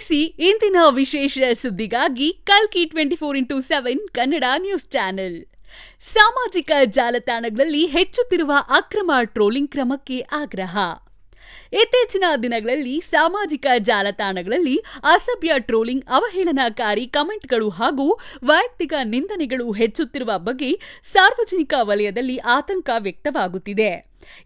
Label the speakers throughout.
Speaker 1: ವೀಕ್ಷಿಸಿ ಇಂದಿನ ವಿಶೇಷ ಸುದ್ದಿಗಾಗಿ ಕಲ್ಕಿ 24x7 ಕನ್ನಡ ನ್ಯೂಸ್ ಚಾನೆಲ್. ಸಾಮಾಜಿಕ ಜಾಲತಾಣಗಳಲ್ಲಿ ಹೆಚ್ಚುತ್ತಿರುವ ಅಕ್ರಮ ಟ್ರೋಲಿಂಗ್ ಕ್ರಮಕ್ಕೆ ಆಗ್ರಹ. ಇತ್ತೀಚಿನ ದಿನಗಳಲ್ಲಿ ಸಾಮಾಜಿಕ ಜಾಲತಾಣಗಳಲ್ಲಿ ಅಸಭ್ಯ ಟ್ರೋಲಿಂಗ್, ಅವಹೇಳನಕಾರಿ ಕಮೆಂಟ್ಗಳು ಹಾಗೂ ವೈಯಕ್ತಿಕ ನಿಂದನೆಗಳು ಹೆಚ್ಚುತ್ತಿರುವ ಬಗ್ಗೆ ಸಾರ್ವಜನಿಕ ವಲಯದಲ್ಲಿ ಆತಂಕ ವ್ಯಕ್ತವಾಗುತ್ತಿದೆ.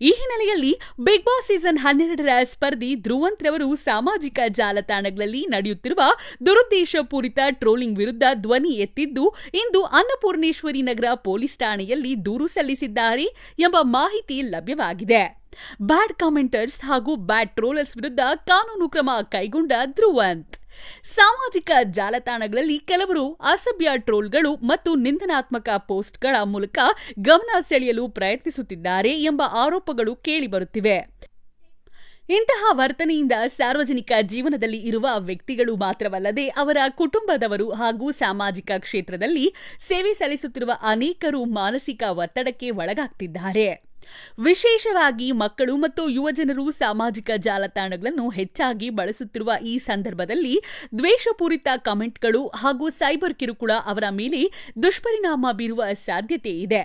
Speaker 1: ಈ ಹಿನ್ನೆಲೆಯಲ್ಲಿ ಬಿಗ್ ಬಾಸ್ ಸೀಸನ್ 12ರ ಸ್ಪರ್ಧಿ ಧ್ರುವಂತ್ ರವರು ಸಾಮಾಜಿಕ ಜಾಲತಾಣಗಳಲ್ಲಿ ನಡೆಯುತ್ತಿರುವ ದುರುದ್ದೇಶಪೂರಿತ ಟ್ರೋಲಿಂಗ್ ವಿರುದ್ಧ ಧ್ವನಿ ಎತ್ತಿದ್ದು, ಇಂದು ಅನ್ನಪೂರ್ಣೇಶ್ವರಿ ನಗರ ಪೊಲೀಸ್ ಠಾಣೆಯಲ್ಲಿ ದೂರು ಸಲ್ಲಿಸಿದ್ದಾರೆ ಎಂಬ ಮಾಹಿತಿ ಲಭ್ಯವಾಗಿದೆ. ಬ್ಯಾಡ್ ಕಾಮೆಂಟರ್ಸ್ ಹಾಗೂ ಬ್ಯಾಡ್ ಟ್ರೋಲರ್ಸ್ ವಿರುದ್ಧ ಕಾನೂನು ಕ್ರಮ ಕೈಗೊಂಡ ಧ್ರುವಂತ್. ಸಾಮಾಜಿಕ ಜಾಲತಾಣಗಳಲ್ಲಿ ಕೆಲವರು ಅಸಭ್ಯ ಟ್ರೋಲ್ಗಳು ಮತ್ತು ನಿಂದನಾತ್ಮಕ ಪೋಸ್ಟ್ಗಳ ಮೂಲಕ ಗಮನ ಸೆಳೆಯಲು ಪ್ರಯತ್ನಿಸುತ್ತಿದ್ದಾರೆ ಎಂಬ ಆರೋಪಗಳು ಕೇಳಿಬರುತ್ತಿವೆ. ಇಂತಹ ವರ್ತನೆಯಿಂದ ಸಾರ್ವಜನಿಕ ಜೀವನದಲ್ಲಿ ಇರುವ ವ್ಯಕ್ತಿಗಳು ಮಾತ್ರವಲ್ಲದೆ ಅವರ ಕುಟುಂಬದವರು ಹಾಗೂ ಸಾಮಾಜಿಕ ಕ್ಷೇತ್ರದಲ್ಲಿ ಸೇವೆ ಸಲ್ಲಿಸುತ್ತಿರುವ ಅನೇಕರು ಮಾನಸಿಕ ಒತ್ತಡಕ್ಕೆ ಒಳಗಾಗ್ತಿದ್ದಾರೆ. ವಿಶೇಷವಾಗಿ ಮಕ್ಕಳು ಮತ್ತು ಯುವಜನರು ಸಾಮಾಜಿಕ ಜಾಲತಾಣಗಳನ್ನು ಹೆಚ್ಚಾಗಿ ಬಳಸುತ್ತಿರುವ ಈ ಸಂದರ್ಭದಲ್ಲಿ ದ್ವೇಷಪೂರಿತ ಕಮೆಂಟ್ಗಳು ಹಾಗೂ ಸೈಬರ್ ಕಿರುಕುಳ ಅವರ ಮೇಲೆ ದುಷ್ಪರಿಣಾಮ ಬೀರುವ ಸಾಧ್ಯತೆ ಇದೆ.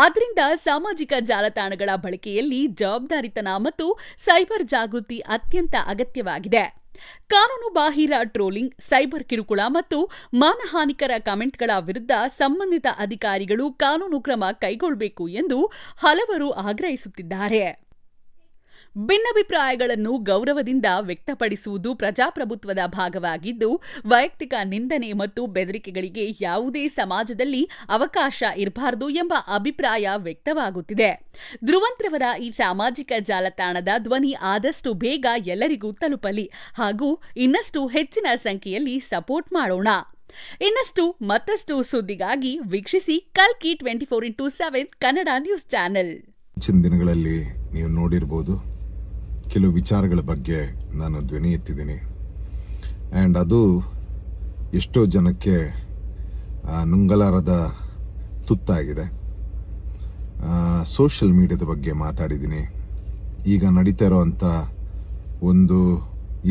Speaker 1: ಆದ್ದರಿಂದ ಸಾಮಾಜಿಕ ಜಾಲತಾಣಗಳ ಬಳಕೆಯಲ್ಲಿ ಜವಾಬ್ದಾರಿತನ ಮತ್ತು ಸೈಬರ್ ಜಾಗೃತಿ ಅತ್ಯಂತ ಅಗತ್ಯವಾಗಿದೆ. ಕಾನೂನು ಬಾಹಿರ ಟ್ರೋಲಿಂಗ್, ಸೈಬರ್ ಕಿರುಕುಳ ಮತ್ತು ಮಾನಹಾನಿಕರ ಕಮೆಂಟ್ಗಳ ವಿರುದ್ಧ ಸಂಬಂಧಿತ ಅಧಿಕಾರಿಗಳು ಕಾನೂನು ಕ್ರಮ ಕೈಗೊಳ್ಳಬೇಕು ಎಂದು ಹಲವರು ಆಗ್ರಹಿಸುತ್ತಿದ್ದಾರೆ. ಭಿನ್ನಾಭಿಪ್ರಾಯಗಳನ್ನು ಗೌರವದಿಂದ ವ್ಯಕ್ತಪಡಿಸುವುದು ಪ್ರಜಾಪ್ರಭುತ್ವದ ಭಾಗವಾಗಿದ್ದು, ವೈಯಕ್ತಿಕ ನಿಂದನೆ ಮತ್ತು ಬೆದರಿಕೆಗಳಿಗೆ ಯಾವುದೇ ಸಮಾಜದಲ್ಲಿ ಅವಕಾಶ ಇರಬಾರದು ಎಂಬ ಅಭಿಪ್ರಾಯ ವ್ಯಕ್ತವಾಗುತ್ತಿದೆ. ಧ್ರುವಂತ್ ರವರ ಈ ಸಾಮಾಜಿಕ ಜಾಲತಾಣದ ಧ್ವನಿ ಆದಷ್ಟು ಬೇಗ ಎಲ್ಲರಿಗೂ ತಲುಪಲಿ ಹಾಗೂ ಇನ್ನಷ್ಟು ಹೆಚ್ಚಿನ ಸಂಖ್ಯೆಯಲ್ಲಿ ಸಪೋರ್ಟ್ ಮಾಡೋಣ. ಇನ್ನಷ್ಟು ಮತ್ತಷ್ಟು ಸುದ್ದಿಗಾಗಿ ವೀಕ್ಷಿಸಿ ಕಲ್ಕಿ 24x7 ಕನ್ನಡ ನ್ಯೂಸ್ ಚಾನೆಲ್.
Speaker 2: ದಿನಗಳಲ್ಲಿ ನೀವು ನೋಡಿರಬಹುದು, ಕೆಲವು ವಿಚಾರಗಳ ಬಗ್ಗೆ ನಾನು ಧ್ವನಿ ಎತ್ತಿದ್ದೀನಿ. ಆ್ಯಂಡ್ ಅದು ಎಷ್ಟೋ ಜನಕ್ಕೆ ನುಂಗಲಾರದ ತುತ್ತಾಗಿದೆ. ಸೋಷಿಯಲ್ ಮೀಡಿಯಾದ ಬಗ್ಗೆ ಮಾತಾಡಿದ್ದೀನಿ. ಈಗ ನಡೀತಾ ಇರೋವಂಥ ಒಂದು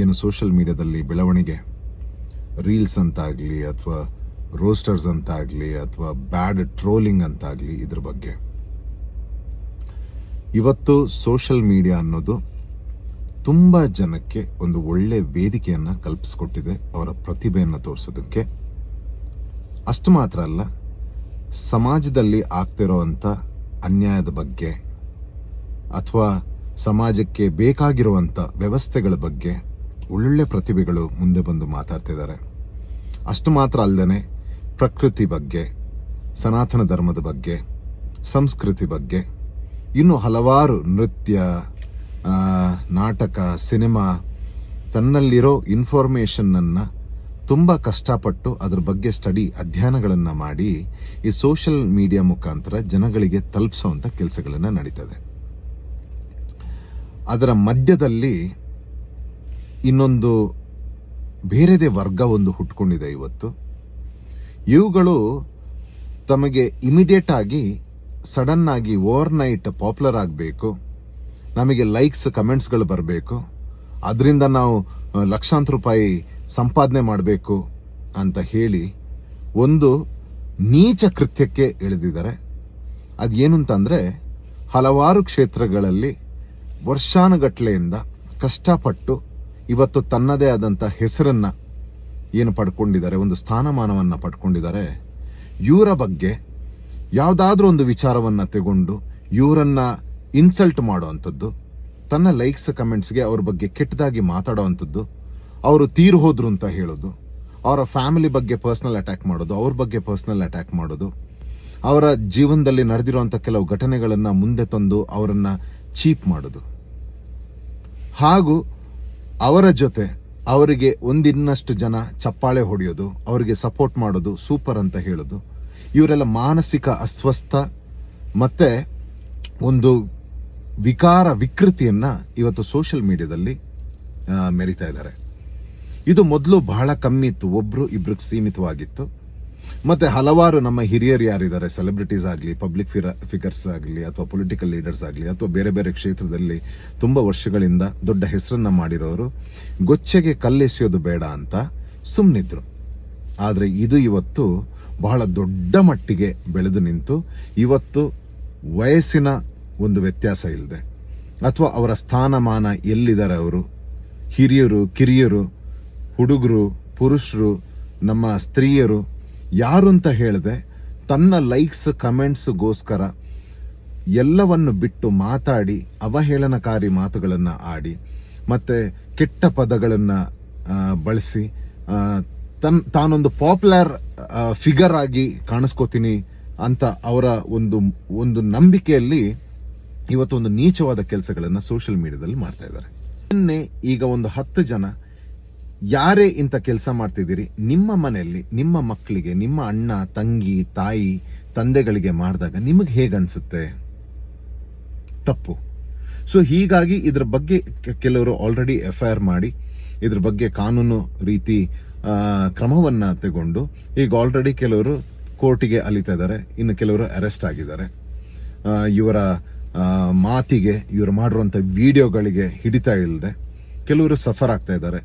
Speaker 2: ಏನು ಸೋಷಿಯಲ್ ಮೀಡಿಯಾದಲ್ಲಿ ಬೆಳವಣಿಗೆ, ರೀಲ್ಸ್ ಅಂತಾಗಲಿ ಅಥವಾ ರೋಸ್ಟರ್ಸ್ ಅಂತಾಗಲಿ ಅಥವಾ ಬ್ಯಾಡ್ ಟ್ರೋಲಿಂಗ್ ಅಂತಾಗಲಿ, ಇದ್ರ ಬಗ್ಗೆ ಇವತ್ತು ಸೋಷಿಯಲ್ ಮೀಡಿಯಾ ಅನ್ನೋದು ತುಂಬ ಜನಕ್ಕೆ ಒಂದು ಒಳ್ಳೆ ವೇದಿಕೆಯನ್ನು ಕಲ್ಪಿಸ್ಕೊಟ್ಟಿದೆ ಅವರ ಪ್ರತಿಭೆಯನ್ನು ತೋರಿಸೋದಕ್ಕೆ. ಅಷ್ಟು ಮಾತ್ರ ಅಲ್ಲ, ಸಮಾಜದಲ್ಲಿ ಆಗ್ತಿರೋವಂಥ ಅನ್ಯಾಯದ ಬಗ್ಗೆ ಅಥವಾ ಸಮಾಜಕ್ಕೆ ಬೇಕಾಗಿರುವಂಥ ವ್ಯವಸ್ಥೆಗಳ ಬಗ್ಗೆ ಒಳ್ಳೊಳ್ಳೆ ಪ್ರತಿಭೆಗಳು ಮುಂದೆ ಬಂದು ಮಾತಾಡ್ತಿದ್ದಾರೆ. ಅಷ್ಟು ಮಾತ್ರ ಅಲ್ಲದೆ ಪ್ರಕೃತಿ ಬಗ್ಗೆ, ಸನಾತನ ಧರ್ಮದ ಬಗ್ಗೆ, ಸಂಸ್ಕೃತಿ ಬಗ್ಗೆ, ಇನ್ನು ಹಲವಾರು ನೃತ್ಯ, ನಾಟಕ, ಸಿನಿಮಾ, ತನ್ನಲ್ಲಿರೋ ಇನ್ಫಾರ್ಮೇಷನ್ನನ್ನು ತುಂಬ ಕಷ್ಟಪಟ್ಟು ಅದ್ರ ಬಗ್ಗೆ ಅಧ್ಯಯನಗಳನ್ನು ಮಾಡಿ ಈ ಸೋಷಿಯಲ್ ಮೀಡಿಯಾ ಮುಖಾಂತರ ಜನಗಳಿಗೆ ತಲುಪಿಸುವಂಥ ಕೆಲಸಗಳನ್ನು ನಡೀತದೆ. ಅದರ ಮಧ್ಯದಲ್ಲಿ ಇನ್ನೊಂದು ಬೇರೆದೇ ವರ್ಗ ಒಂದು ಹುಟ್ಕೊಂಡಿದೆ ಇವತ್ತು. ಇವುಗಳು ತಮಗೆ ಇಮಿಡಿಯೇಟ್ ಆಗಿ, ಸಡನ್ ಆಗಿ, ಓವರ್ ನೈಟ್ ಪಾಪ್ಯುಲರ್ ಆಗಬೇಕು, ನಮಗೆ ಲೈಕ್ಸ್, ಕಮೆಂಟ್ಸ್ಗಳು ಬರಬೇಕು, ಅದರಿಂದ ನಾವು ಲಕ್ಷಾಂತರ ರೂಪಾಯಿ ಸಂಪಾದನೆ ಮಾಡಬೇಕು ಅಂತ ಹೇಳಿ ಒಂದು ನೀಚ ಕೃತ್ಯಕ್ಕೆ ಇಳಿದಿದ್ದಾರೆ. ಅದೇನು ಅಂತಂದರೆ, ಹಲವಾರು ಕ್ಷೇತ್ರಗಳಲ್ಲಿ ವರ್ಷಾನುಗಟ್ಲೆಯಿಂದ ಕಷ್ಟಪಟ್ಟು ಇವತ್ತು ತನ್ನದೇ ಆದಂಥ ಹೆಸರನ್ನು ಏನು ಪಡ್ಕೊಂಡಿದ್ದಾರೆ, ಒಂದು ಸ್ಥಾನಮಾನವನ್ನು ಪಡ್ಕೊಂಡಿದ್ದಾರೆ. ಇವರ ಬಗ್ಗೆ ಯಾವುದಾದ್ರೂ ಒಂದು ವಿಚಾರವನ್ನು ತಗೊಂಡು ಇವರನ್ನು ಇನ್ಸಲ್ಟ್ ಮಾಡುವಂಥದ್ದು, ತನ್ನ ಲೈಕ್ಸ್, ಕಮೆಂಟ್ಸ್ಗೆ ಅವ್ರ ಬಗ್ಗೆ ಕೆಟ್ಟದಾಗಿ ಮಾತಾಡೋವಂಥದ್ದು, ಅವರು ತೀರು ಹೋದ್ರು ಅಂತ ಹೇಳೋದು, ಅವರ ಫ್ಯಾಮಿಲಿ ಬಗ್ಗೆ ಪರ್ಸ್ನಲ್ ಅಟ್ಯಾಕ್ ಮಾಡೋದು, ಅವ್ರ ಬಗ್ಗೆ ಪರ್ಸ್ನಲ್ ಅಟ್ಯಾಕ್ ಮಾಡೋದು, ಅವರ ಜೀವನದಲ್ಲಿ ನಡೆದಿರುವಂಥ ಕೆಲವು ಘಟನೆಗಳನ್ನು ಮುಂದೆ ತಂದು ಅವರನ್ನು ಚೀಪ್ ಮಾಡೋದು, ಹಾಗೂ ಅವರ ಜೊತೆ ಅವರಿಗೆ ಒಂದಿನ್ನಷ್ಟು ಜನ ಚಪ್ಪಾಳೆ ಹೊಡೆಯೋದು, ಅವರಿಗೆ ಸಪೋರ್ಟ್ ಮಾಡೋದು, ಸೂಪರ್ ಅಂತ ಹೇಳೋದು. ಇವರೆಲ್ಲ ಮಾನಸಿಕ ಅಸ್ವಸ್ಥ ಮತ್ತೆ ಒಂದು ವಿಕೃತಿಯನ್ನ ಇವತ್ತು ಸೋಷಿಯಲ್ ಮೀಡಿಯಾದಲ್ಲಿ ಮೆರಿತಾ ಇದ್ದಾರೆ. ಇದು ಮೊದಲು ಬಹಳ ಕಮ್ಮಿ ಇತ್ತು, ಒಬ್ರು ಇಬ್ರಿಗೆ ಸೀಮಿತವಾಗಿತ್ತು. ಮತ್ತೆ ಹಲವಾರು ನಮ್ಮ ಹಿರಿಯರು ಯಾರಿದ್ದಾರೆ, ಸೆಲೆಬ್ರಿಟೀಸ್ ಆಗಲಿ, ಪಬ್ಲಿಕ್ ಫಿಗರ್ಸ್ ಆಗಲಿ, ಅಥವಾ ಪೊಲಿಟಿಕಲ್ ಲೀಡರ್ಸ್ ಆಗಲಿ, ಅಥವಾ ಬೇರೆ ಬೇರೆ ಕ್ಷೇತ್ರದಲ್ಲಿ ತುಂಬ ವರ್ಷಗಳಿಂದ ದೊಡ್ಡ ಹೆಸರನ್ನ ಮಾಡಿರೋರು ಗೊಚ್ಚೆಗೆ ಕಲ್ಲೆಸೆಯೋದು ಬೇಡ ಅಂತ ಸುಮ್ಮನಿದ್ರು. ಆದರೆ ಇದು ಇವತ್ತು ಬಹಳ ದೊಡ್ಡ ಮಟ್ಟಿಗೆ ಬೆಳೆದು ನಿಂತು ಇವತ್ತು ವಯಸ್ಸಿನ ಒಂದು ವ್ಯತ್ಯಾಸ ಇಲ್ಲದೆ, ಅಥವಾ ಅವರ ಸ್ಥಾನಮಾನ ಎಲ್ಲಿದ್ದಾರೆ, ಅವರು ಹಿರಿಯರು, ಕಿರಿಯರು, ಹುಡುಗರು, ಪುರುಷರು, ನಮ್ಮ ಸ್ತ್ರೀಯರು ಯಾರು ಅಂತ ಹೇಳದೆ ತನ್ನ ಲೈಕ್ಸ್ ಕಮೆಂಟ್ಸ್ಗೋಸ್ಕರ ಎಲ್ಲವನ್ನು ಬಿಟ್ಟು ಮಾತಾಡಿ ಅವಹೇಳನಕಾರಿ ಮಾತುಗಳನ್ನು ಆಡಿ ಮತ್ತೆ ಕೆಟ್ಟ ಪದಗಳನ್ನು ಬಳಸಿ ತಾನೊಂದು ಪಾಪ್ಯುಲರ್ ಫಿಗರ್ ಆಗಿ ಕಾಣಿಸ್ಕೋತೀನಿ ಅಂತ ಅವರ ಒಂದು ನಂಬಿಕೆಯಲ್ಲಿ ಇವತ್ತು ಒಂದು ನೀಚವಾದ ಕೆಲಸಗಳನ್ನು ಸೋಷಿಯಲ್ ಮೀಡಿಯಾದಲ್ಲಿ ಮಾಡ್ತಾ ಇದ್ದಾರೆ. ಈಗ ಒಂದು 10 ಜನ ಯಾರೇ ಇಂಥ ಕೆಲಸ ಮಾಡ್ತಿದ್ದೀರಿ, ನಿಮ್ಮ ಮನೆಯಲ್ಲಿ ನಿಮ್ಮ ಮಕ್ಕಳಿಗೆ, ನಿಮ್ಮ ಅಣ್ಣ, ತಂಗಿ, ತಾಯಿ, ತಂದೆಗಳಿಗೆ ಮಾಡಿದಾಗ ನಿಮಗೆ ಹೇಗನ್ಸುತ್ತೆ? ತಪ್ಪು. ಸೊ ಹೀಗಾಗಿ ಇದ್ರ ಬಗ್ಗೆ ಕೆಲವರು ಆಲ್ರೆಡಿ FIR ಮಾಡಿ ಇದ್ರ ಬಗ್ಗೆ ಕಾನೂನು ರೀತಿ ಕ್ರಮವನ್ನ ತಗೊಂಡು ಈಗ ಆಲ್ರೆಡಿ ಕೆಲವರು ಕೋರ್ಟಿಗೆ ಅಲಿತಾ ಇದ್ದಾರೆ, ಇನ್ನು ಕೆಲವರು ಅರೆಸ್ಟ್ ಆಗಿದ್ದಾರೆ. ಇವರ ಮಾತಿಗೆ, ಇವರು ಮಾಡಿರುವಂಥ ವಿಡಿಯೋಗಳಿಗೆ ಹಿಡಿತಾ ಇಲ್ಲದೆ ಕೆಲವರು ಸಫರ್ ಆಗ್ತಾ ಇದ್ದಾರೆ.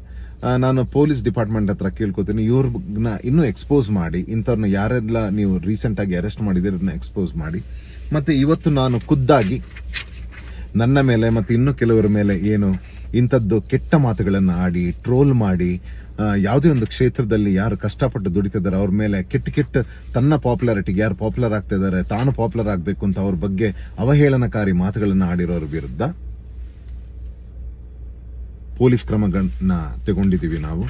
Speaker 2: ನಾನು ಪೊಲೀಸ್ ಡಿಪಾರ್ಟ್ಮೆಂಟ್ ಹತ್ರ ಕೇಳ್ಕೊತೀನಿ, ಇವ್ರನ್ನ ಇನ್ನೂ ಎಕ್ಸ್ಪೋಸ್ ಮಾಡಿ, ಇಂಥವ್ರನ್ನ ಯಾರೆಲ್ಲ ನೀವು ರೀಸೆಂಟ್ ಆಗಿ ಅರೆಸ್ಟ್ ಮಾಡಿದಿರನ್ನ ಎಕ್ಸ್ಪೋಸ್ ಮಾಡಿ. ಮತ್ತೆ ಇವತ್ತು ನಾನು ಖುದ್ದಾಗಿ ನನ್ನ ಮೇಲೆ ಮತ್ತೆ ಇನ್ನೂ ಕೆಲವರ ಮೇಲೆ ಏನು ಇಂಥದ್ದು ಕೆಟ್ಟ ಮಾತುಗಳನ್ನು ಆಡಿ ಟ್ರೋಲ್ ಮಾಡಿ ಯಾವುದೇ ಒಂದು ಕ್ಷೇತ್ರದಲ್ಲಿ ಯಾರು ಕಷ್ಟಪಟ್ಟು ದುಡಿತಿದ್ದಾರೆ ಅವ್ರ ಮೇಲೆ ಕೆಟ್ಟ ತನ್ನ ಪಾಪ್ಯುಲಾರಿಟಿಗೆ ಯಾರು ಪಾಪ್ಯುಲರ್ ಆಗ್ತಾ ಇದ್ದಾರೆ, ತಾನು ಪಾಪ್ಯುಲರ್ ಆಗಬೇಕು ಅಂತ ಅವ್ರ ಬಗ್ಗೆ ಅವಹೇಳನಕಾರಿ ಮಾತುಗಳನ್ನು ಆಡಿರೋರ ವಿರುದ್ಧ ಪೊಲೀಸ್ ಕ್ರಮಗಳನ್ನ ತಗೊಂಡಿದ್ದೀವಿ ನಾವು.